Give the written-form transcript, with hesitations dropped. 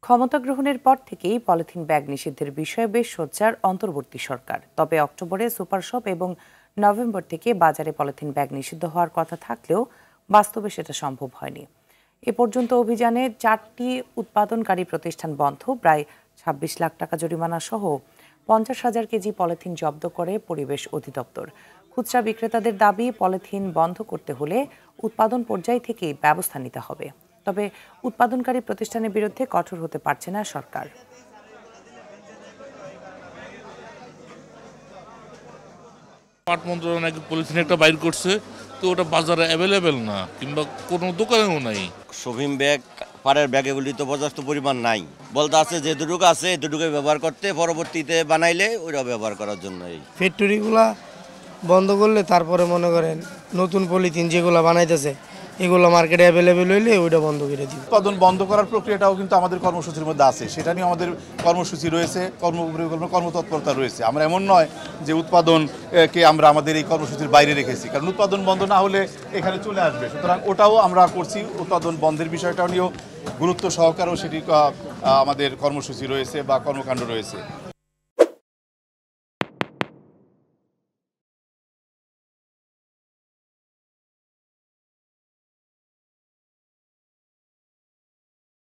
ক্ষমতা গ্রহণের পর থেকেই পলিথিন ব্যাগ নিষিদ্ধের বিষয়ে বেশ সোচ্চার অন্তর্বর্তী সরকার। তবে অক্টোবরে সুপার শপ এবং নভেম্বর থেকে বাজারে পলিথিন ব্যাগ নিষিদ্ধ হওয়ার কথা থাকলেও বাস্তবে সেটা সম্ভব হয়নি। এ পর্যন্ত অভিযানে 4টি উৎপাদনকারী প্রতিষ্ঠান বন্ধ, প্রায় 26 লাখ টাকা জরিমানা সহ 50,000 কেজি পলিথিন জব্দ করে পরিবেশ অধিদপ্তর। খুচরা বিক্রেতাদের দাবি, পলিথিন বন্ধ করতে হলে উৎপাদন পর্যায় থেকেই ব্যবস্থা নিতে হবে। তবে উৎপাদনকারী প্রতিষ্ঠানের বিরুদ্ধে কঠোর হতে পারছে না সরকার। পাট মন্ত্রণালয় নাকি পলিথিন একটা বাইর করছে, তো ওটা বাজারে অ্যাভেলেবেল না, কিংবা কোনো দোকানেও নাই। শপিং ব্যাগ, পাড়ের ব্যাগ এগুলি তো পর্যাপ্ত পরিমাণ নাই। বলতে আছে যে দুটুকু আছে দুটুকু ব্যবহার করতে, পরবর্তীতে বানাইলে ওইটা ব্যবহার করার জন্য। এই ফ্যাক্টরিগুলা বন্ধ করলে তারপরে মনে করেন নতুন পলিথিন যেগুলো বানাইতেছে এগুলো মার্কেটে অ্যাভেলেবেল হইলে ওইটা বন্ধ করে দিব। উৎপাদন বন্ধ করার প্রক্রিয়াটাও কিন্তু আমাদের কর্মসূচির মধ্যে আছে, সেটা নিয়ে আমাদের কর্মসূচি রয়েছে, কর্মতৎপরতা রয়েছে। আমরা এমন নয় যে উৎপাদনকে আমরা আমাদের এই কর্মসূচির বাইরে রেখেছি, কারণ উৎপাদন বন্ধ না হলে এখানে চলে আসবে। সুতরাং ওটাও আমরা করছি, উৎপাদন বন্ধের বিষয়টা নিয়েও গুরুত্ব সহকারেও সেটি আমাদের কর্মসূচি রয়েছে বা কর্মকাণ্ড রয়েছে।